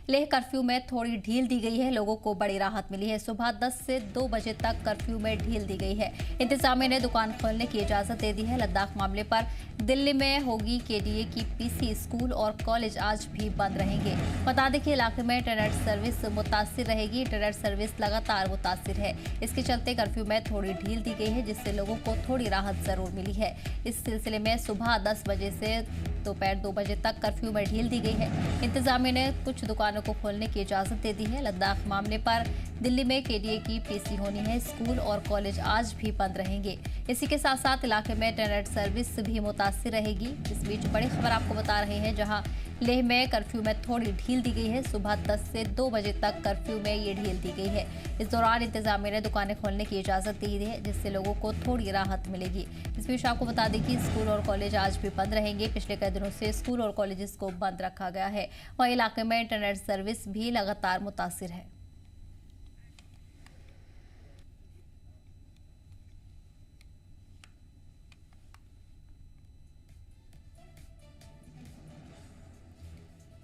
Leh curfew में थोड़ी ढील दी गई है। लोगों को बड़ी राहत मिली है। सुबह 10 से 2 बजे तक कर्फ्यू में ढील दी गई है। इंतजामिया ने दुकान खोलने की इजाजत दे दी है। लद्दाख मामले पर दिल्ली में होगी केडीए की पीसी। स्कूल और कॉलेज आज भी बंद रहेंगे। बता दें कि इलाके में इंटरनेट सर्विस मुतासिर रहेगी। इंटरनेट सर्विस लगातार मुतासिर है। इसके चलते कर्फ्यू में थोड़ी ढील दी गई है, जिससे लोगों को थोड़ी राहत जरूर मिली है। इस सिलसिले में सुबह 10 बजे से दोपहर 2 बजे तक कर्फ्यू में ढील दी गई है। इंतजामिया ने कुछ दुकानों को खोलने की इजाजत दे दी है। लद्दाख मामले पर दिल्ली में केडीए की पीसी होनी है। स्कूल और कॉलेज आज भी बंद रहेंगे। इसी के साथ साथ इलाके में इंटरनेट सर्विस भी मुतासिर रहेगी। इस बीच बड़ी खबर आपको बता रहे हैं, जहां लेह में कर्फ्यू में थोड़ी ढील दी गई है। सुबह 10 से 2 बजे तक कर्फ्यू में ये ढील दी गई है। इस दौरान इंतजामिया ने दुकानें खोलने की इजाजत दी है, जिससे लोगों को थोड़ी राहत मिलेगी। इस बीच आपको बता दें कि स्कूल और कॉलेज आज भी बंद रहेंगे। पिछले कई दिनों से स्कूल और कॉलेजेस को बंद रखा गया है। वहीं इलाके में इंटरनेट सर्विस भी लगातार मुतासिर है।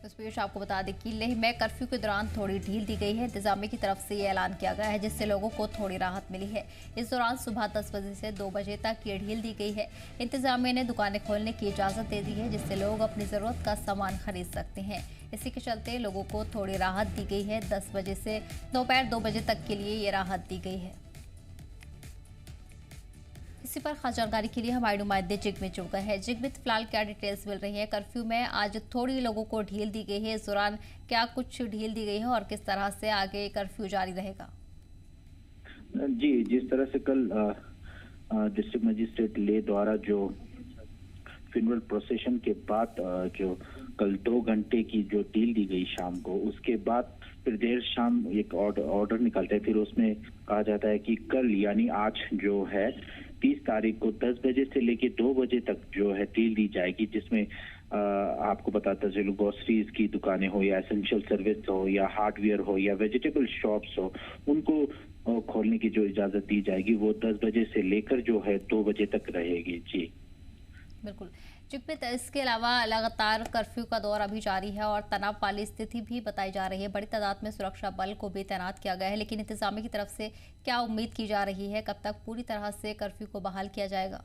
इस बीच आपको बता दें कि लेह में कर्फ्यू के दौरान थोड़ी ढील दी गई है। इंतजामिया की तरफ से ये ऐलान किया गया है, जिससे लोगों को थोड़ी राहत मिली है। इस दौरान सुबह 10 बजे से 2 बजे तक ये ढील दी गई है। इंतजामिया ने दुकानें खोलने की इजाजत दे दी है, जिससे लोग अपनी जरूरत का सामान खरीद सकते हैं। इसी के चलते लोगों को थोड़ी राहत दी गई है। 10 बजे से दोपहर 2 बजे तक के लिए ये राहत दी गई है। इसी पर खास जानकारी के लिए हमारे नुमाइंदे जिगमित जुड़ गए हैं। जिगमित, फिलहाल क्या डिटेल्स मिल रही है? कर्फ्यू में आज थोड़ी लोगों को ढील दी गई है। इस दौरान क्या कुछ ढील दी गई है और किस तरह से आगे कर्फ्यू जारी रहेगा? जी, जिस तरह से कल डिस्ट्रिक्ट मजिस्ट्रेट ले द्वारा जो फ्यूनरल प्रोसेशन के बाद जो कल 2 घंटे की जो ढील दी गई शाम को, उसके बाद फिर देर शाम एक ऑर्डर निकलता है। फिर उसमें कहा जाता है कि कल यानी आज जो है 30 तारीख को 10 बजे से लेकर 2 बजे तक जो है ढील दी जाएगी, जिसमें आपको बताता चलो ग्रोसरीज की दुकानें हो या एसेंशियल सर्विस हो या हार्डवेयर हो या वेजिटेबल शॉप्स हो, उनको खोलने की जो इजाजत दी जाएगी वो 10 बजे से लेकर जो है 2 बजे तक रहेगी। जी बिल्कुल। जिगमित, इसके अलावा लगातार कर्फ्यू का दौर अभी जारी है और तनाव वाली स्थिति भी बताई जा रही है। बड़ी तादाद में सुरक्षा बल को भी तैनात किया गया है, लेकिन इंतजामिया की तरफ से क्या उम्मीद की जा रही है? कब तक पूरी तरह से कर्फ्यू को बहाल किया जाएगा?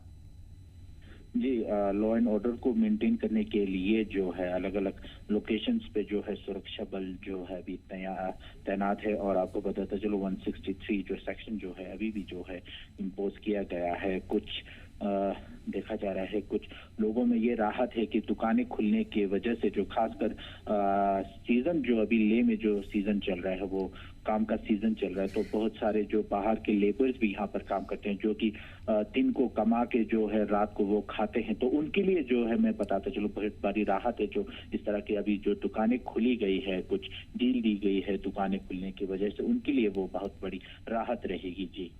जी, लॉ एंड ऑर्डर को मेंटेन करने के लिए जो है अलग अलग लोकेशंस पे जो है सुरक्षा बल जो है अभी तैनात है। और आपको बताता चलो 163 जो सेक्शन जो है अभी भी जो है इम्पोज किया गया है। कुछ देखा जा रहा है कुछ लोगों में ये राहत है कि दुकानें खुलने की वजह से जो खासकर सीजन जो अभी लेह में जो सीजन चल रहा है वो काम का सीजन चल रहा है, तो बहुत सारे जो बाहर के लेबर्स भी यहाँ पर काम करते हैं, जो कि दिन को कमा के जो है रात को वो खाते हैं, तो उनके लिए जो है मैं बताता चलो बहुत बड़ी राहत है। जो इस तरह की अभी जो दुकानें खुली गई है, कुछ डील दी गई है दुकानें खुलने की वजह से, उनके लिए वो बहुत बड़ी राहत रहेगी। जी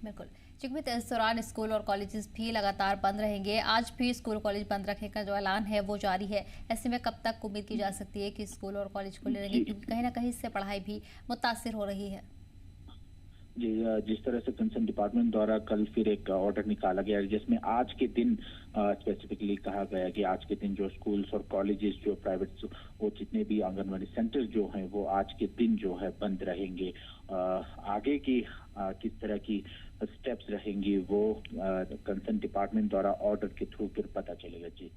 बिल्कुल। जिगमित, इस दौरान स्कूल और कॉलेजेस भी लगातार बंद रहेंगे। आज भी स्कूल कॉलेज बंद रखने का जो ऐलान है वो जारी है। ऐसे में कब तक उम्मीद की जा सकती है कि स्कूल और कॉलेज खुले रहेंगे, क्योंकि कहीं ना कहीं इससे पढ़ाई भी मुतासिर हो रही है? जी, जिस तरह से कंसर्न डिपार्टमेंट द्वारा कल फिर एक ऑर्डर निकाला गया जिसमें आज के दिन स्पेसिफिकली कहा गया कि आज के दिन जो स्कूल्स और कॉलेजेस जो प्राइवेट वो जितने भी आंगनबाड़ी सेंटर्स जो हैं वो आज के दिन जो है बंद रहेंगे। आगे की किस तरह की स्टेप्स रहेंगी वो कंसर्न डिपार्टमेंट द्वारा ऑर्डर के थ्रू फिर पता चलेगा। जी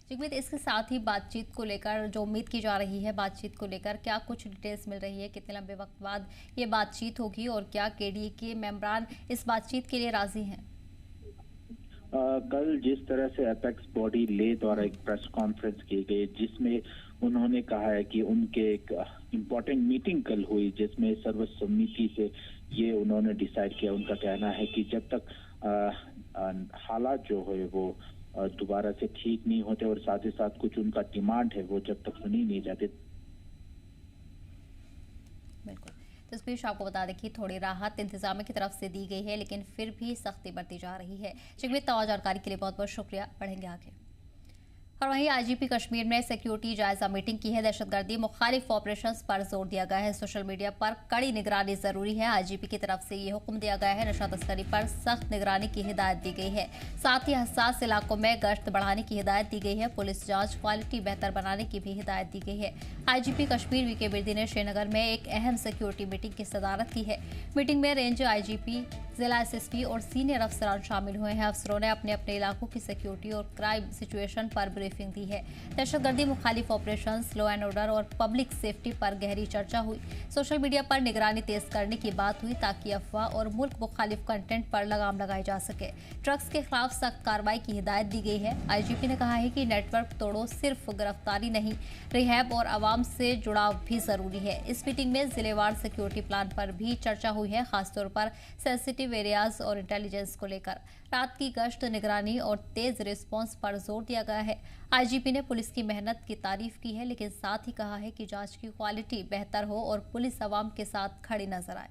जिगमित, इसके साथ ही बातचीत को लेकर जो उम्मीद की जा रही है, बातचीत को लेकर क्या कुछ डिटेल्स मिल रही है? कितने लंबे वक्त बाद ये बातचीत होगी और क्या केडीए के मेंबरान इस बातचीत के लिए राजी हैं? कल जिस तरह से एपेक्स बॉडी ले द्वारा एक प्रेस कॉन्फ्रेंस की गई, जिसमें उन्होंने कहा है कि उनके एक इम्पोर्टेंट मीटिंग कल हुई, जिसमें सर्वसम्मति से ये उन्होंने डिसाइड किया। उनका कहना है कि जब तक हालात जो है वो दोबारा से ठीक नहीं होते और साथ ही साथ कुछ उनका डिमांड है वो जब तक सुनी नहीं जाती। बिल्कुल। तो इस बीच आपको बता दें कि थोड़ी राहत इंतजामिया की तरफ से दी गई है, लेकिन फिर भी सख्ती बरती जा रही है। जिगमित, तमाम जानकारी के लिए बहुत बहुत शुक्रिया। बढ़ेंगे आगे। और वहीं आईजीपी कश्मीर ने सिक्योरिटी जायजा मीटिंग की है। दहशतगर्दी मुखालिफ ऑपरेशंस पर जोर दिया गया है। सोशल मीडिया पर कड़ी निगरानी जरूरी है। आईजीपी की तरफ से ये हुक्म दिया गया है। नशा तस्करी पर सख्त निगरानी की हिदायत दी गई है। साथ ही हसास इलाकों में गश्त बढ़ाने की हिदायत दी गई है। पुलिस जांच क्वालिटी बेहतर बनाने की भी हिदायत दी गई है। आईजीपी कश्मीर वीके बिरदी ने श्रीनगर में एक अहम सिक्योरिटी मीटिंग की सदारत की है। मीटिंग में रेंज आईजीपी, जिला एसएसपी और सीनियर अफसरान शामिल हुए हैं। अफसरों ने अपने अपने इलाकों की सिक्योरिटी और क्राइम सिचुएशन पर ब्रीफिंग दी है। दहशतगर्दी मुखालिफ ऑपरेशंस, लॉ एंड ऑर्डर और पब्लिक सेफ्टी पर गहरी चर्चा हुई। सोशल मीडिया पर निगरानी तेज करने की बात हुई ताकि अफवाह और मुल्क मुखालिफ कंटेंट पर लगाम लगाई जा सके। ड्रग्स के खिलाफ सख्त कार्रवाई की हिदायत दी गई है। आईजीपी ने कहा है कि नेटवर्क तोड़ो सिर्फ गिरफ्तारी नहीं, रिहैब और आवाम से जुड़ाव भी जरूरी है। इस मीटिंग में जिलेवार सिक्योरिटी प्लान पर भी चर्चा हुई है, खासतौर पर सेंसिटिव एरियाज और इंटेलिजेंस को लेकर। रात की गश्त, निगरानी और तेज रिस्पांस पर जोर दिया गया है। आईजीपी ने पुलिस की मेहनत की तारीफ की है, लेकिन साथ ही कहा है कि जांच की क्वालिटी बेहतर हो और पुलिस अवाम के साथ खड़ी नजर आए।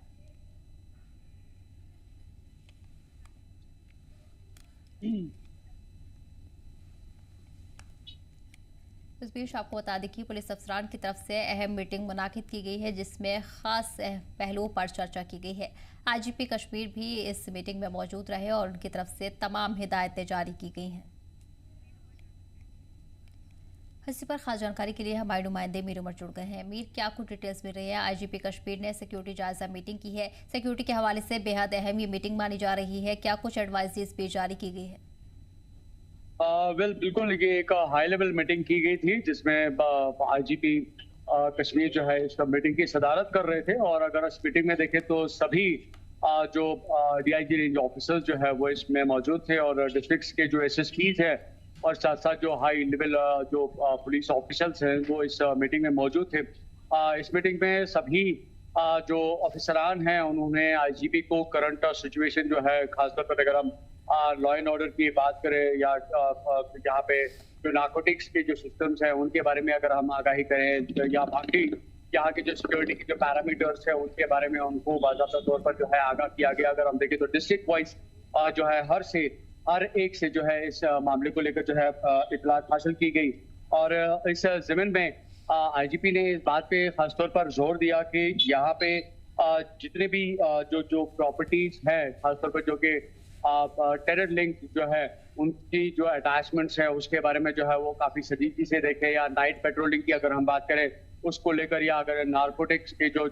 इस बीच आपको बता दें कि पुलिस अफसरान की तरफ से अहम मीटिंग मुनाकिद की गई है, जिसमें खास पहलुओं पर चर्चा की गई है। आईजीपी कश्मीर भी इस मीटिंग में मौजूद रहे और उनकी तरफ से तमाम हिदायतें जारी की गई हैं। इसी पर खास जानकारी के लिए हमारे नुमाइंदे मीर उमर जुड़ गए हैं। मीर, क्या कुछ डिटेल्स मिल रही है? आईजीपी कश्मीर ने सिक्योरिटी जायजा मीटिंग की है। सिक्योरिटी के हवाले से बेहद अहम ये मीटिंग मानी जा रही है। क्या कुछ एडवाइजेस भी जारी की गई है? बिल्कुल, ये एक हाई लेवल मीटिंग की गई थी जिसमें आईजीपी कश्मीर जो है इस मीटिंग की सदारत कर रहे थे। और अगर इस मीटिंग में देखें तो सभी जो डीआईजी रेंज ऑफिसर्स जो है वो इसमें मौजूद थे और डिस्ट्रिक्ट्स के जो एसएसपीज हैं और साथ साथ जो हाई लेवल जो पुलिस ऑफिसर्स हैं वो इस मीटिंग में मौजूद थे। इस मीटिंग में सभी जो ऑफिसरान हैं उन्होंने आईजीपी को करंट सिचुएशन जो है, खासतौर पर अगर हम लॉ एंड ऑर्डर की बात करें या यहाँ पे जो नार्कोटिक्स के जो सिस्टम्स हैं उनके बारे में अगर हम आगाही करें या बाकी यहाँ के जो सिक्योरिटी के जो पैरामीटर्स हैं उनके बारे में उनको बाकायदा तौर पर जो है आगाह किया गया। अगर हम देखें तो डिस्ट्रिक्ट वाइज जो है हर एक से जो है इस मामले को लेकर जो है इतलात हासिल की गई। और इस जमीन में आईजीपी ने इस बात पे खासतौर पर जोर दिया कि यहाँ पे जितने भी जो प्रॉपर्टीज है, खासतौर पर जो कि टेरर लिंक जो है उनकी जो अटैचमेंट्स है उसके बारे में जो है वो काफी संजीदगी से देखें। या नाइट पेट्रोलिंग की अगर हम बात करें उसको लेकर, या अगर नार्कोटिक्स के जो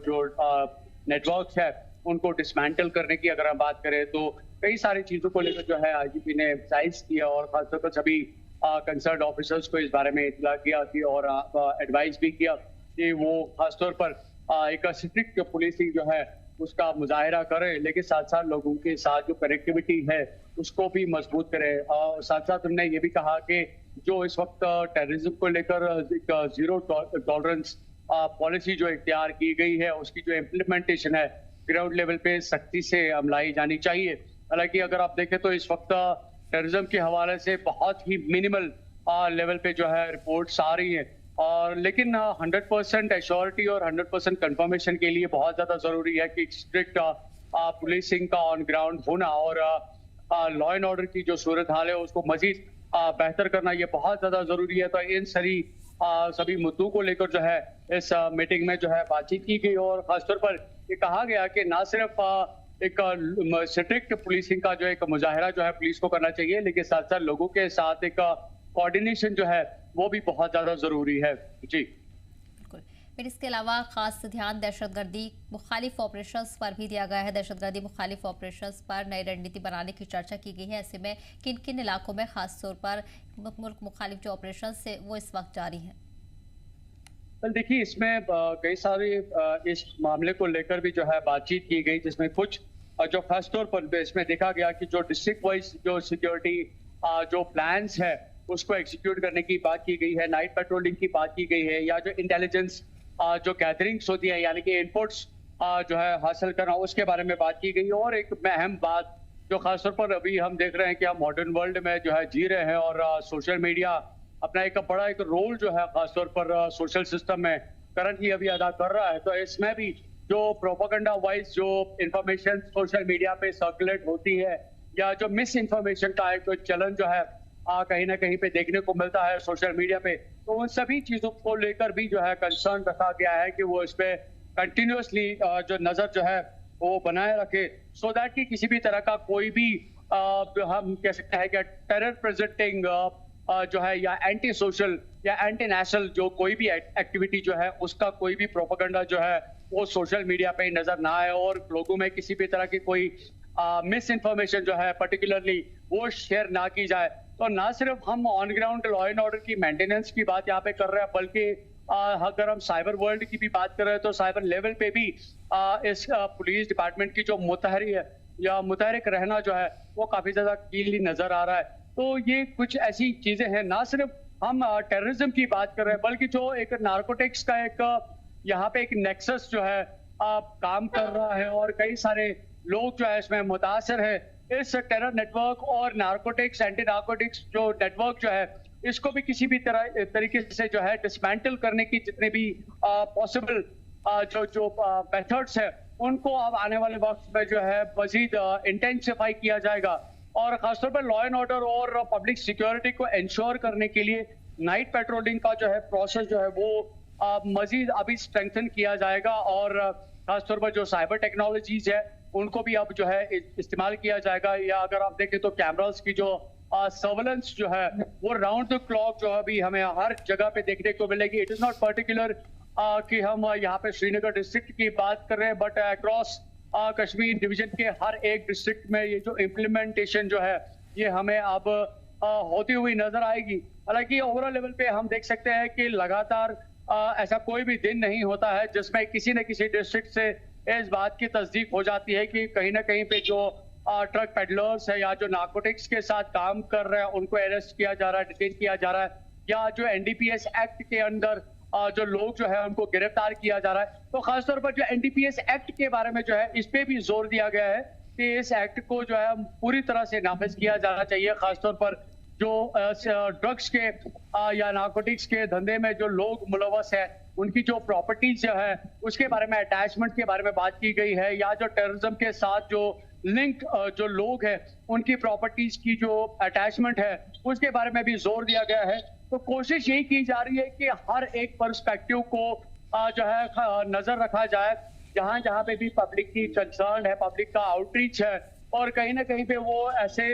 नेटवर्क्स है उनको डिसमेंटल करने की अगर हम बात करें तो कई सारी चीजों को लेकर जो है आईजीपी ने एम्फसाइज किया और खासतौर पर सभी कंसर्न ऑफिसर्स को इस बारे में इत्तला किया कि और एडवाइस भी किया कि वो खासतौर पर एक स्ट्रिक्ट पुलिसिंग जो है उसका मुजाहिरा करे, लेकिन साथ साथ लोगों के साथ जो कनेक्टिविटी है उसको भी मजबूत करे। और साथ साथ हमने ये भी कहा कि जो इस वक्त टेररिज्म को लेकर एक जीरो टॉलरेंस पॉलिसी जो इख्तियार की गई है उसकी जो इम्प्लीमेंटेशन है ग्राउंड लेवल पे सख्ती से अमलाई जानी चाहिए। हालांकि अगर आप देखें तो इस वक्त टेररिज्म के हवाले से बहुत ही मिनिमल लेवल पे जो है रिपोर्ट्स आ रही हैं, और लेकिन 100% एश्योरिटी और 100% कंफर्मेशन के लिए बहुत ज्यादा जरूरी है कि स्ट्रिक्ट पुलिसिंग का ऑन ग्राउंड होना और लॉ एंड ऑर्डर की जो सूरत हाल है उसको मजीद बेहतर करना ये बहुत ज्यादा जरूरी है। तो इन सभी मुद्दों को लेकर जो है इस मीटिंग में जो है बातचीत की गई और खासतौर पर ये कहा गया कि ना सिर्फ एक स्ट्रिक्ट पुलिसिंग का जो एक मुजाहिरा जो है पुलिस को करना चाहिए, लेकिन साथ साथ लोगों के साथ एक कोऑर्डिनेशन जो है वो भी बहुत ज्यादा जरूरी है। जी बिल्कुल। फिर इसके अलावा खास ध्यान दहशतगर्दी मुखालिफ ऑपरेशंस पर भी दिया गया है। दहशतगर्दी मुखालिफ ऑपरेशंस पर नई रणनीति बनाने की चर्चा की गई है। ऐसे में किन किन इलाकों में खास तौर पर मुल्क मुखालिफ जो ऑपरेशंस है वो इस वक्त जारी है? देखिए, इसमें कई सारे इस मामले को लेकर भी जो है बातचीत की गई, जिसमें कुछ जो खासतौर पर इसमें देखा गया कि जो डिस्ट्रिक्ट वाइज जो सिक्योरिटी जो प्लान्स है उसको एग्जीक्यूट करने की बात की गई है, नाइट पेट्रोलिंग की बात की गई है, या जो इंटेलिजेंस जो गैदरिंग्स होती है यानी कि इनपुट्स जो है हासिल करना उसके बारे में बात की गई। और एक अहम बात जो खासतौर पर अभी हम देख रहे हैं कि हम मॉडर्न वर्ल्ड में जो है जी रहे हैं और सोशल मीडिया अपना एक बड़ा एक रोल जो है खासतौर पर सोशल सिस्टम में करंटली अभी अदा कर रहा है। तो इसमें भी जो प्रोपेगेंडा वाइज जो इंफॉर्मेशन सोशल मीडिया पे सर्कुलेट होती है या जो मिस इन्फॉर्मेशन का एक चलन जो है कहीं ना कहीं पे देखने को मिलता है सोशल मीडिया पे, तो उन सभी चीजों को लेकर भी जो है कंसर्न रखा गया है कि वो इस पे कंटिन्यूअसली जो नजर जो है वो बनाए रखे, सो दैट कि किसी भी तरह का कोई भी हम कह सकते हैं कि टेरर प्रेजेंटिंग जो है या एंटी सोशल या एंटी नेशनल जो कोई भी एक्टिविटी जो है उसका कोई भी प्रोपेगेंडा जो है वो सोशल मीडिया पे नजर ना आए और लोगों में किसी भी तरह की कोई मिस इन्फॉर्मेशन जो है पर्टिकुलरली वो शेयर ना की जाए। तो ना सिर्फ हम on ground law and order की मेंटेनेंस की बात यहाँ पे कर रहे हैं, बल्कि अगर हम साइबर वर्ल्ड की भी बात कर रहे हैं तो साइबर लेवल पे भी इस पुलिस डिपार्टमेंट की जो मुतहरी है या मुतहरिक रहना जो है वो काफी ज्यादा कीली नजर आ रहा है। तो ये कुछ ऐसी चीजें हैं, ना सिर्फ हम टेररिज्म की बात कर रहे हैं बल्कि जो एक नार्कोटिक्स का एक यहाँ पे एक नेक्सस जो है काम कर रहा है और कई सारे लोग जो है इसमें मुतासर है। इस टेरर नेटवर्क और नार्कोटिक्स एंटी नार्कोटिक्स जो नेटवर्क जो है इसको भी किसी भी तरीके से जो है डिसमेंटल करने की जितने भी पॉसिबल जो मेथड्स है उनको अब आने वाले वक्त में जो है मजीद इंटेंसिफाई किया जाएगा और खासतौर पर लॉ एंड ऑर्डर और पब्लिक सिक्योरिटी को इंश्योर करने के लिए नाइट पेट्रोलिंग का जो है प्रोसेस जो है वो मजीद अभी स्ट्रेंथन किया जाएगा और खासतौर पर जो साइबर टेक्नोलॉजीज है उनको भी अब जो है इस्तेमाल किया जाएगा। या अगर आप देखें तो कैमरास की जो सर्वेलेंस जो है वो राउंड द क्लॉक जो अभी हमें हर जगह पे देखने को मिलेगी। इट इज नॉट पर्टिकुलर कि हम यहाँ पे श्रीनगर डिस्ट्रिक्ट की बात कर रहे हैं, बट अक्रॉस कश्मीर डिवीजन के हर एक डिस्ट्रिक्ट में ये जो इम्प्लीमेंटेशन जो है ये हमें अब होती हुई नजर आएगी। हालांकि ओवरऑल लेवल पे हम देख सकते हैं कि लगातार ऐसा कोई भी दिन नहीं होता है जिसमें किसी न किसी डिस्ट्रिक्ट से इस बात की तस्दीक हो जाती है कि कहीं ना कहीं पे जो ट्रक पेडलर्स है या जो नार्कोटिक्स के साथ काम कर रहे हैं उनको अरेस्ट किया जा रहा है, डिटेन किया जा रहा है, या जो एनडीपीएस एक्ट के अंदर जो लोग जो है उनको गिरफ्तार किया जा रहा है। तो खासतौर पर जो एनडीपीएस एक्ट के बारे में जो है इस पे भी जोर दिया गया है कि इस एक्ट को जो है पूरी तरह से नाफिज किया जाना चाहिए। खासतौर पर जो ड्रग्स के या नार्कोटिक्स के धंधे में जो लोग मुलव्वस है उनकी जो प्रॉपर्टीज जो है उसके बारे में, अटैचमेंट के बारे में बात की गई है, या जो टेररिज्म के साथ जो लिंक जो लोग हैं उनकी प्रॉपर्टीज की जो अटैचमेंट है उसके बारे में भी जोर दिया गया है। तो कोशिश यही की जा रही है कि हर एक पर्सपेक्टिव को जो है नजर रखा जाए, जहां जहां पे भी पब्लिक की कंसर्न है, पब्लिक का आउटरीच है और कहीं ना कहीं पे वो ऐसे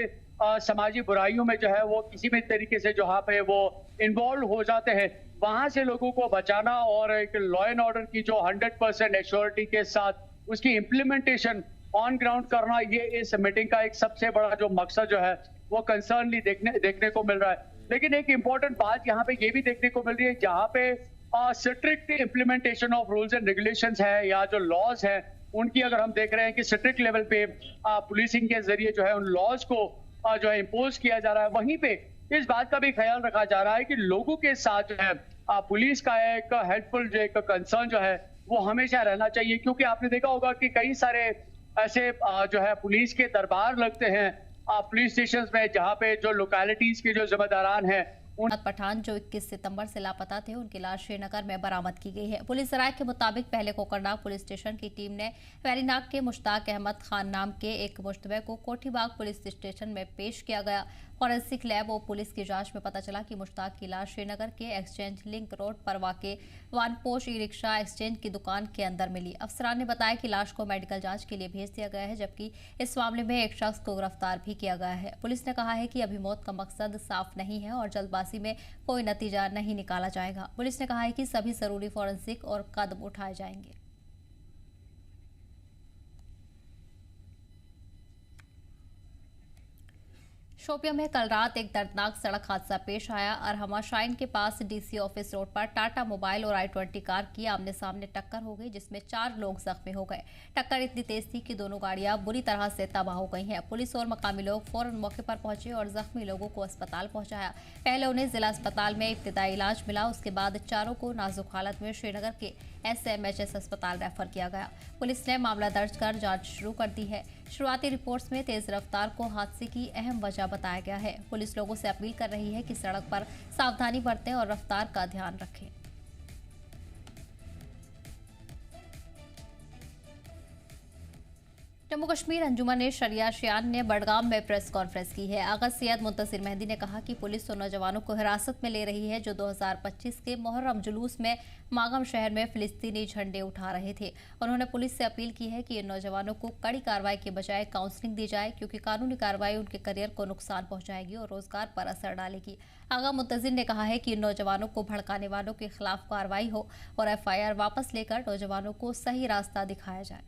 समाजी बुराइयों में जो है वो किसी भी तरीके से जहाँ पे वो इन्वॉल्व हो जाते हैं वहां से लोगों को बचाना और एक लॉ एंड ऑर्डर की जो 100% एश्योरिटी के साथ उसकी इम्प्लीमेंटेशन ऑन ग्राउंड करना, ये इस मीटिंग का एक सबसे बड़ा जो मकसद जो है वो कंसर्नली देखने को मिल रहा है। लेकिन एक इंपॉर्टेंट बात यहाँ पे ये भी देखने को मिल रही है, जहाँ पे strict implementation of rules and regulations है या जो लॉज है उनकी अगर हम देख रहे हैं कि स्ट्रिक्ट लेवल पे पुलिसिंग के जरिए जो है उन लॉज को जो है इम्पोज किया जा रहा है, वहीं पे इस बात का भी ख्याल रखा जा रहा है कि लोगों के साथ जो है पुलिस का एक हेल्पफुल जो एक कंसर्न जो है वो हमेशा रहना चाहिए। क्योंकि आपने देखा होगा कि कई सारे ऐसे जो है पुलिस के दरबार लगते हैं पुलिस स्टेशन में जहाँ पे जो लोकेलिटीज के जो जिम्मेदारान हैं पठान जो 21 सितंबर से लापता थे उनकी लाश श्रीनगर में बरामद की गई है। पुलिस राय के मुताबिक पहले कोकरनाग पुलिस स्टेशन की टीम ने वेरीनाग के मुश्ताक अहमद खान नाम के एक मुश्तबे को कोठीबाग पुलिस स्टेशन में पेश किया गया। फॉरेंसिक लैब और पुलिस की जांच में पता चला कि मुश्ताक की लाश श्रीनगर के एक्सचेंज लिंक रोड पर वाक़े वानपोश ई रिक्शा एक्सचेंज की दुकान के अंदर मिली। अफसरान ने बताया कि लाश को मेडिकल जांच के लिए भेज दिया गया है, जबकि इस मामले में एक शख्स को गिरफ्तार भी किया गया है। पुलिस ने कहा है कि अभी मौत का मकसद साफ नहीं है और जल्दबाजी में कोई नतीजा नहीं निकाला जाएगा। पुलिस ने कहा है कि सभी जरूरी फॉरेंसिक और कदम उठाए जाएंगे। शोपिया में कल रात एक दर्दनाक सड़क हादसा पेश आया। अरहमा शाइन के पास डीसी ऑफिस रोड पर टाटा मोबाइल और i20 कार की आमने सामने टक्कर हो गई, जिसमें 4 लोग जख्मी हो गए। टक्कर इतनी तेज थी कि दोनों गाड़ियां बुरी तरह से तबाह हो गई हैं। पुलिस और मकामी लोग फौरन मौके पर पहुंचे और जख्मी लोगों को अस्पताल पहुंचाया। पहले उन्हें जिला अस्पताल में इब्तिदाई इलाज मिला, उसके बाद चारों को नाजुक हालत में श्रीनगर के SMHS अस्पताल रेफर किया गया। पुलिस ने मामला दर्ज कर जांच शुरू कर दी है। शुरुआती रिपोर्ट्स में तेज रफ्तार को हादसे की अहम वजह बताया गया है। पुलिस लोगों से अपील कर रही है कि सड़क पर सावधानी बरतें और रफ्तार का ध्यान रखें। जम्मू कश्मीर अंजुमन शरिया शियान ने बडगाम में प्रेस कॉन्फ्रेंस की है। आगा सैयद मुंतसिर मेहदी ने कहा कि पुलिस उन नौजवानों को हिरासत में ले रही है जो 2025 के मुहर्रम जुलूस में मागम शहर में फिलिस्तीनी झंडे उठा रहे थे। उन्होंने पुलिस से अपील की है कि इन नौजवानों को कड़ी कार्रवाई के बजाय काउंसलिंग दी जाए, क्योंकि कानूनी कार्रवाई उनके करियर को नुकसान पहुंचाएगी और रोजगार पर असर डालेगी। आगा मुंतसिर ने कहा है कि इन नौजवानों को भड़काने वालों के खिलाफ कार्रवाई हो और FIR वापस लेकर नौजवानों को सही रास्ता दिखाया जाए।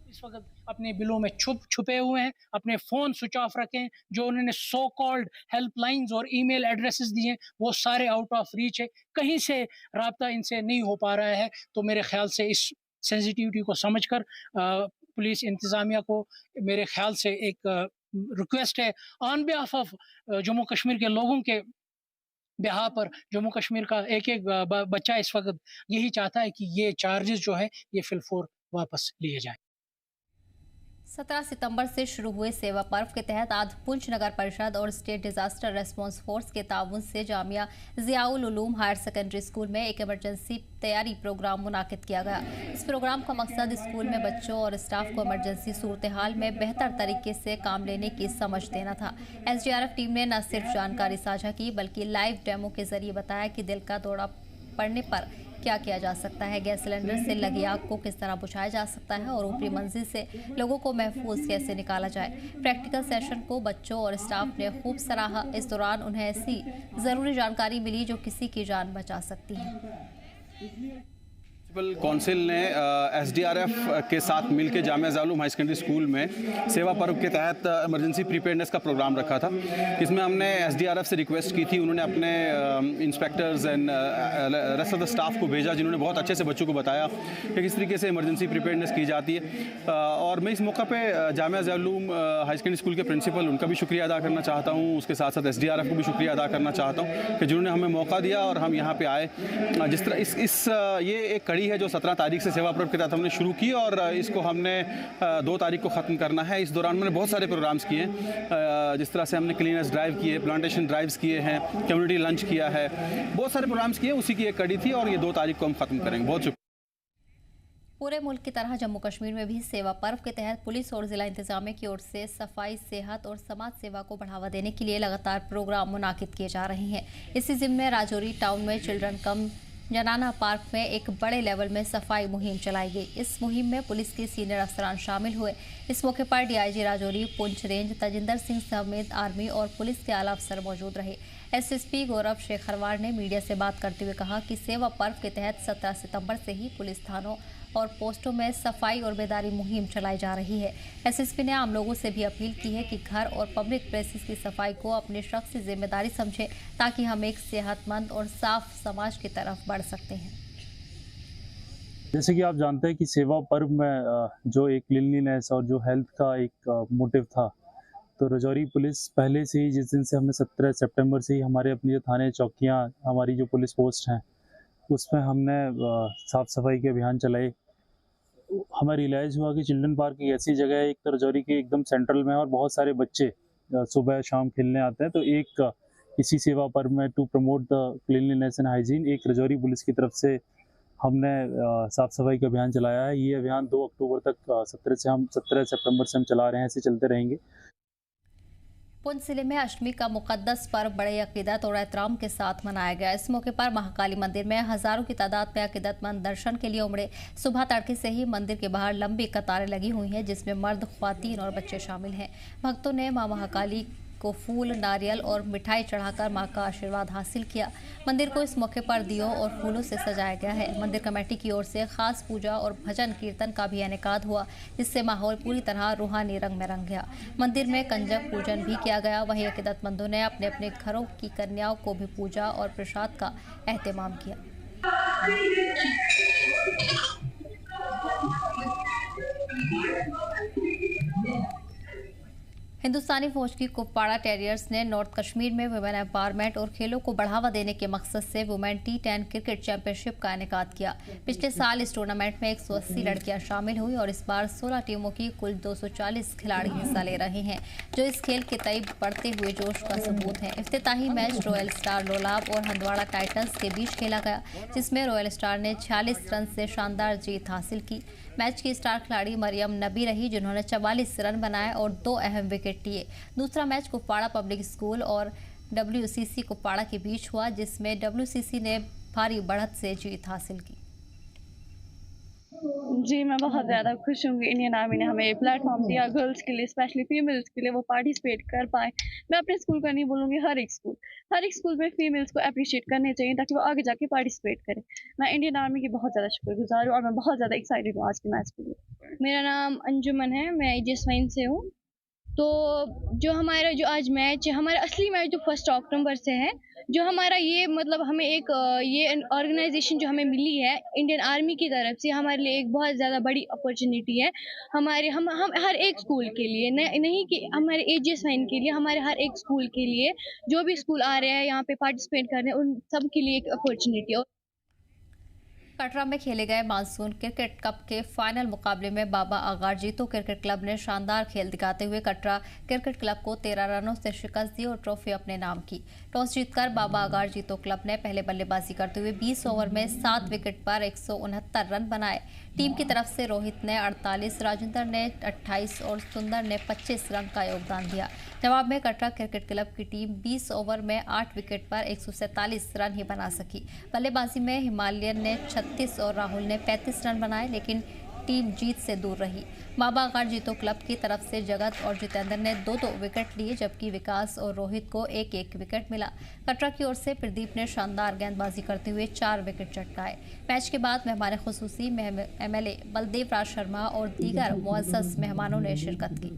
इस वक्त अपने बिलों में छुपे हुए हैं, अपने फ़ोन स्विच ऑफ रखें। जो उन्होंने सो कॉल्ड हेल्पलाइंस और ईमेल एड्रेसेस दिए वो सारे आउट ऑफ रीच है, कहीं से राब्ता इनसे नहीं हो पा रहा है। तो मेरे ख्याल से इस सेंसिटिविटी को समझकर पुलिस इंतज़ामिया को मेरे ख्याल से एक रिक्वेस्ट है on behalf of Jammu Kashmir के लोगों के बिहार पर। जम्मू कश्मीर का एक बच्चा इस वक्त यही चाहता है कि ये चार्जेस जो है ये फिलफोर वापस लिए जाएं। 17 सितंबर से शुरू हुए सेवा पर्व के तहत आज पुंछ नगर परिषद और स्टेट डिजास्टर रेस्पॉन्स फोर्स के ताउन से Jamia Ziaul Uloom higher secondary school में एक इमरजेंसी तैयारी प्रोग्राम मुनाकिद किया गया। इस प्रोग्राम का मकसद स्कूल में बच्चों और स्टाफ को इमरजेंसी सूरत हाल में बेहतर तरीके से काम लेने की समझ देना था। SDRF टीम ने न सिर्फ जानकारी साझा की बल्कि लाइव डेमो के जरिए बताया कि दिल का दौरा पड़ने पर क्या किया जा सकता है, गैस सिलेंडर से लगी आग को किस तरह बुझाया जा सकता है और ऊपरी मंजिल से लोगों को महफूज कैसे निकाला जाए। प्रैक्टिकल सेशन को बच्चों और स्टाफ ने खूब सराहा। इस दौरान उन्हें ऐसी ज़रूरी जानकारी मिली जो किसी की जान बचा सकती है। म्युनिसिपल काउंसिल ने SDRF के साथ मिलकर जामिया ज़ालूम हाई सेकेंडरी स्कूल में सेवा पर्व के तहत इमरजेंसी प्रिपेयर्डनेस का प्रोग्राम रखा था। इसमें हमने SDRF से रिक्वेस्ट की थी, उन्होंने अपने inspectors and rest of the staff को भेजा जिन्होंने बहुत अच्छे से बच्चों को बताया कि किस तरीके से इमरजेंसी प्रिपेयर्डनेस की जाती है। और मैं इस मौका पर जामिया ज़ालूम हाई सेकेंडरी स्कूल के प्रिंसिपल उनका भी शुक्रिया अदा करना चाहता हूँ, उसके साथ साथ SDRF को भी शुक्रिया अदा करना चाहता हूँ कि जिन्होंने हमें मौका दिया और हम यहाँ पर आए। जिस तरह ये एक कड़ी है जो 17 तारीख से सेवा पर्व के तहत हमने शुरू की और इसको हमने 2 तारीख को ख़त्म करना है। इस दौरान मैंने बहुत सारे प्रोग्राम्स किए हैं, जिस तरह से हमने क्लीनर्स ड्राइव किए, प्लांटेशन ड्राइव्स किए हैं, कम्युनिटी लंच किया है, बहुत सारे प्रोग्राम्स किए, उसी की एक कड़ी थी और ये 2 तारीख को हम ख़त्म करेंगे। बहुत शुक्रिया। पूरे मुल्क की तरह जम्मू कश्मीर में भी सेवा पर्व के तहत पुलिस और जिला इंतजामिया की ओर से सफाई, सेहत और समाज सेवा को बढ़ावा देने के लिए लगातार प्रोग्राम मुनाकिद किए जा रहे हैं। इसी जिम्मे में राजौरी टाउन में चिल्ड्रन कम जनाना पार्क में एक बड़े लेवल में सफाई मुहिम चलाई गई। इस मुहिम में पुलिस के सीनियर अफसरान शामिल हुए। इस मौके पर DIG राजौरी, पुंछ रेंज तजिंदर सिंह समेत आर्मी और पुलिस के आला अफसर मौजूद रहे। SSP गौरव शेखरवार ने मीडिया से बात करते हुए कहा कि सेवा पर्व के तहत 17 सितंबर से ही पुलिस थानों और पोस्टों में सफाई और बेदारी मुहिम चलाई जा रही है। SSP ने आम लोगों से भी अपील की है कि घर और पब्लिक प्लेसेस की सफाई को अपनी शख्सी जिम्मेदारी समझें ताकि हम एक सेहतमंद और साफ समाज की तरफ बढ़ सकते हैं। जैसे कि आप जानते हैं कि सेवा पर्व में जो एक क्लीनलीनेस और जो हेल्थ का एक मोटिव था, तो राजौरी पुलिस पहले से ही जिस दिन से हमने 17 सितंबर से ही हमारे अपनी जो थाने चौकियाँ, हमारी जो पुलिस पोस्ट हैं उसमें हमने साफ़ सफाई के अभियान चलाए। हमें रियलाइज़ हुआ कि चिल्ड्रन पार्क एक ऐसी जगह है, एक तो राजौरी के एकदम सेंट्रल में और बहुत सारे बच्चे सुबह शाम खेलने आते हैं। तो एक इसी सेवा पर्व में to promote the cleanliness and hygiene एक राजौरी पुलिस की तरफ से हमने साफ़ सफाई का अभियान चलाया है। ये अभियान 2 अक्टूबर तक 17 सितंबर से हम चला रहे हैं, ऐसे चलते रहेंगे। पुंछ जिले में अष्टमी का मुकद्दस पर्व बड़े अकीदत और एहतराम के साथ मनाया गया। इस मौके पर महाकाली मंदिर में हजारों की तादाद में अकीदतमंद दर्शन के लिए उमड़े। सुबह तड़के से ही मंदिर के बाहर लंबी कतारें लगी हुई हैं, जिसमें मर्द, ख्वातीन और बच्चे शामिल हैं। भक्तों ने मां महाकाली को फूल, नारियल और मिठाई चढ़ाकर मां का आशीर्वाद हासिल किया। मंदिर को इस मौके पर दियों और फूलों से सजाया गया है। मंदिर कमेटी की ओर से खास पूजा और भजन कीर्तन का भी इनेकाद हुआ, जिससे माहौल पूरी तरह रूहानी रंग में रंग गया। मंदिर में कंजक पूजन भी किया गया। वहीं अकीदतमंदों ने अपने अपने घरों की कन्याओं को भी पूजा और प्रसाद का एहतमाम किया। हिंदुस्तानी फौज की कुपवाड़ा टेरियर्स ने नॉर्थ कश्मीर में वुमेन एम्पावरमेंट और खेलों को बढ़ावा देने के मकसद से वुमेन T10 क्रिकेट चैंपियनशिप का इनेकाद किया। पिछले साल इस टूर्नामेंट में 180 लड़कियां शामिल हुई और इस बार 16 टीमों की कुल 240 खिलाड़ी हिस्सा ले रहे हैं, जो इस खेल के तय बढ़ते हुए जोश का सबूत है। इफ्तिताही मैच रॉयल स्टार लोलाब और हंदवाड़ा टाइटंस के बीच खेला गया, जिसमें रॉयल स्टार ने 46 रन से शानदार जीत हासिल की। मैच की स्टार खिलाड़ी मरियम नबी रही, जिन्होंने 44 रन बनाए और 2 अहम विकेट लिए। दूसरा मैच कुपवाड़ा पब्लिक स्कूल और WCC कुपवाड़ा के बीच हुआ, जिसमें WCC ने भारी बढ़त से जीत हासिल की। जी, मैं बहुत ज़्यादा खुश हूँ कि इंडियन आर्मी ने हमें प्लेटफॉर्म दिया गर्ल्स के लिए, स्पेशली फीमेल्स के लिए वो पार्टिसिपेट कर पाए। मैं अपने स्कूल का नहीं बोलूँगी, हर एक स्कूल में फीमेल्स को अप्रिशिएट करने चाहिए ताकि वो आगे जाके पार्टिसिपेट करें। मैं इंडियन आर्मी की बहुत ज़्यादा शुक्रगुजार हूँ और मैं बहुत ज़्यादा एक्साइटेड हूँ आज के मैच के लिए। मेरा नाम अंजुमन है, मैं AGS फाइन से हूँ। तो जो हमारा जो आज मैच है, हमारा असली मैच जो 1 अक्टूबर से है, जो हमारा ये मतलब हमें एक ये ऑर्गेनाइजेशन जो हमें मिली है इंडियन आर्मी की तरफ से, हमारे लिए एक बहुत ज़्यादा बड़ी अपॉर्चुनिटी है। हमारे हम हर एक स्कूल के लिए, नहीं कि हमारे AGS फाइन के लिए, हमारे हर एक स्कूल के लिए, जो भी स्कूल आ रहे हैं यहाँ पे पार्टिसिपेट कर रहे हैं, उन सब के लिए एक अपॉर्चुनिटी है। कटरा में खेले गए मानसून क्रिकेट कप के फाइनल मुकाबले में बाबा आगार जीतो क्रिकेट क्लब ने शानदार खेल दिखाते हुए कटरा क्रिकेट क्लब को 13 रनों से शिकस्त दी और ट्रॉफी अपने नाम की। टॉस जीतकर बाबा आगार जीतो क्लब ने पहले बल्लेबाजी करते हुए 20 ओवर में 7 विकेट पर 169 रन बनाए। टीम की तरफ से रोहित ने 48, राजेंद्र ने 28 और सुंदर ने 25 रन का योगदान दिया। जवाब में कटरा क्रिकेट क्लब की टीम 20 ओवर में 8 विकेट पर 147 रन ही बना सकी। बल्लेबाजी में हिमालयन ने 36 और राहुल ने 35 रन बनाए, लेकिन टीम जीत से दूर रही। बाबा आगार जीतो क्लब की तरफ से जगत और जितेंद्र ने 2-2 विकेट लिए, जबकि विकास और रोहित को 1-1 विकेट मिला। कटरा की ओर से प्रदीप ने शानदार गेंदबाजी करते हुए 4 विकेट चटकाए। मैच के बाद मेहमान खुसूसी MLA बलदेव राज शर्मा और दीगर मुअज़्ज़ज़ मेहमानों ने शिरकत की।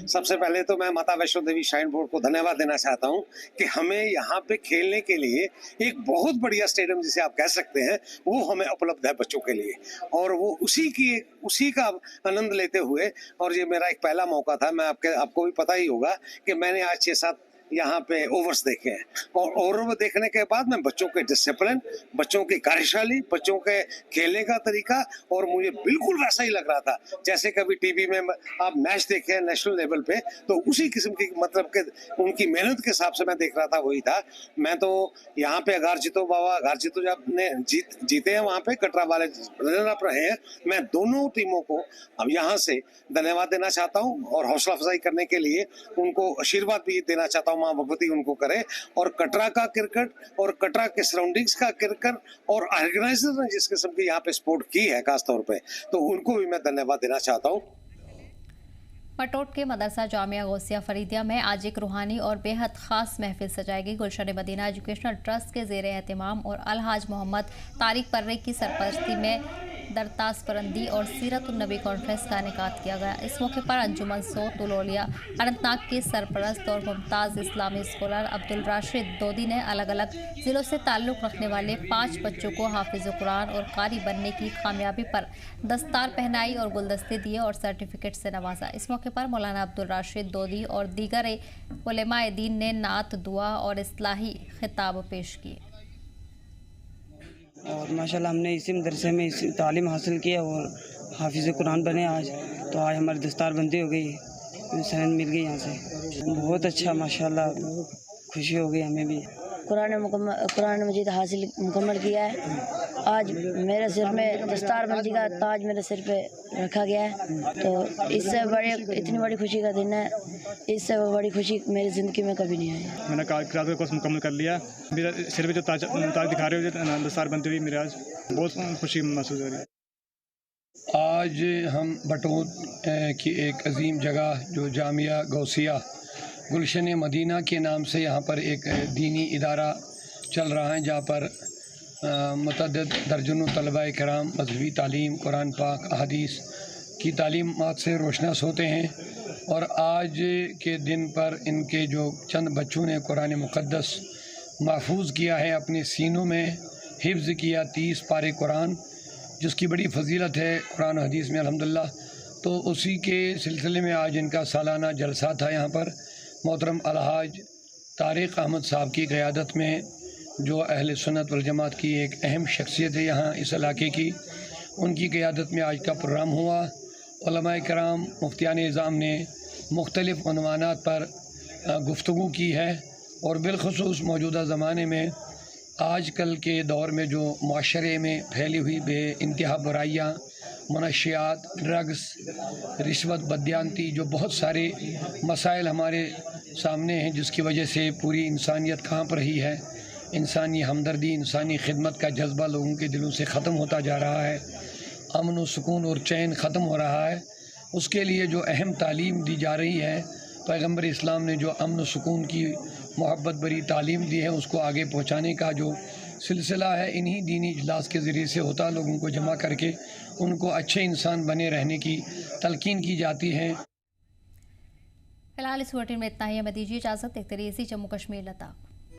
सबसे पहले तो मैं माता वैष्णो देवी श्राइन बोर्ड को धन्यवाद देना चाहता हूं कि हमें यहाँ पे खेलने के लिए एक बहुत बढ़िया स्टेडियम जिसे आप कह सकते हैं वो हमें उपलब्ध है बच्चों के लिए, और वो उसी का आनंद लेते हुए, और ये मेरा एक पहला मौका था। मैं आपको भी पता ही होगा कि मैंने आज 6-7 यहाँ पे ओवर्स देखे हैं, और ओवर देखने के बाद मैं बच्चों के डिसिप्लिन, बच्चों की कार्यशैली, बच्चों के खेलने का तरीका, और मुझे बिल्कुल वैसा ही लग रहा था जैसे कभी टीवी में आप मैच देखे हैं नेशनल लेवल पे, तो उसी किस्म की मतलब के उनकी मेहनत के हिसाब से मैं देख रहा था, वही था। मैं तो यहाँ पे बाबा आगार जीतो जब ने जीते हैं वहाँ पे कटरा वाले रनर अप रहे हैं। मैं दोनों टीमों को अब यहाँ से धन्यवाद देना चाहता हूँ और हौसला अफजाई करने के लिए उनको आशीर्वाद भी देना चाहता हूँ, माँ भगवती उनको करे। और कटरा का क्रिकेट और कटरा के सराउंडिंग्स का क्रिकेट और ऑर्गेनाइजर ने जिस किस्म की यहाँ पे सपोर्ट की है खास तौर पे, तो उनको भी मैं धन्यवाद देना चाहता हूँ। मटोट के मदरसा जामिया गौसिया फरीदिया में आज एक रूहानी और बेहद खास महफिल सजाएगी। गुलशन मदीना एजुकेशनल ट्रस्ट के ज़ेर एहतमाम और अलहाज मोहम्मद तारिक पर्रे की सरपरस्ती में दरताज परंदी और सीरत नबी कॉन्फ्रेंस का इनेकाद किया गया। इस मौके पर अंजुमन सोत उलोलिया अनंतनाग के सरपरस्त और मुमताज़ इस्लामी स्कॉलर अब्दुल राशिद दोदी ने अलग अलग ज़िलों से ताल्लुक़ रखने वाले 5 बच्चों को हाफिज़ कुरान और कारी बनने की कामयाबी पर दस्तार पहनाई और गुलदस्ते दिए और सर्टिफिकेट से नवाजा। इस मौके पर मौलाना अब्दुल राशिद दोदी और दीगर उलेमाए दीन ने नात, दुआ और इस्लाही खिताब पेश किए। और माशाल्लाह हमने इसी मदरसे में इसी तालीम हासिल किया और हाफिज़ कुरान बने आज, तो आज हमारी दस्तार बंदी हो गई, सनद मिल गई यहाँ से। बहुत अच्छा माशाल्लाह, खुशी हो गई हमें भी। कुरान मजीद हासिल मुकम्मल किया है। आज मेरे सिर में दस्तार बंदी का ताज मेरे सिर पे रखा गया है, तो इससे इतनी बड़ी खुशी का दिन है, इससे बड़ी खुशी मेरी ज़िंदगी में कभी नहीं आई। मैंने किरात का कोर्स मुकम्मल कर लिया। मेरा सिर पे जो ताज दिखा रहे हो, दस्तार बंदी हुई, मेरे आज बहुत खुशी महसूस हो रही है। आज हम बटोत की एक अजीम जगह जो जामिया गौसिया गुलशन मदीना के नाम से यहाँ पर एक दीनी इदारा चल रहा है, जहाँ पर मुतअद्दिद दर्जनों तलबा कराम मजहबी तालीम, कुरान पाक, अहादीस की तालीमात से रोशनास होते हैं। और आज के दिन पर इनके जो चंद बच्चों ने कुरान मुक़द्दस महफूज किया है, अपने सीनों में हिफ्ज़ किया 30 पारे कुरान, जिसकी बड़ी फजीलत है कुरान हदीस में अल्हम्दुलिल्लाह। तो उसी के सिलसिले में आज इनका सालाना जलसा था। यहाँ पर मोहतरम अलहाज तारिक अहमद साहब की क़यादत में, जो अहले सुन्नत वल जमात की एक अहम शख्सियत है यहाँ इस इलाके की, उनकी क़यादत में आज का प्रोग्राम हुआ। उलमाए कराम, मुफ्तियान निज़ाम ने मुख्तलिफ़ उन्वानात पर गुफ्तगू की है और बिलख़ुसूस मौजूदा ज़माने में आजकल के दौर में जो माशरे में फैली हुई बेइंतहा बुराइयाँ, मनशियात, ड्रग्स, रिश्वत, बदयांती, जो बहुत सारे मसाइल हमारे सामने हैं जिसकी वजह से पूरी इंसानियत कांप रही है। इंसानी हमदर्दी, इंसानी खिदमत का जज्बा लोगों के दिलों से ख़त्म होता जा रहा है। अमन व सुकून और चैन ख़त्म हो रहा है। उसके लिए जो अहम तालीम दी जा रही है, पैगम्बर इस्लाम ने जो अमन व सुकून की मोहब्बत भरी तालीम दी है, उसको आगे पहुँचाने का जो सिलसिला है इन्हीं दीनी इजलास के ज़रिए से होता है। लोगों को जमा करके उनको अच्छे इंसान बने रहने की तलकीन की जाती है। फिलहाल इस बुलेटिन में इतना ही। हमें दीजिए इजाज़त। देखते रहिए जम्मू कश्मीर लद्दाख।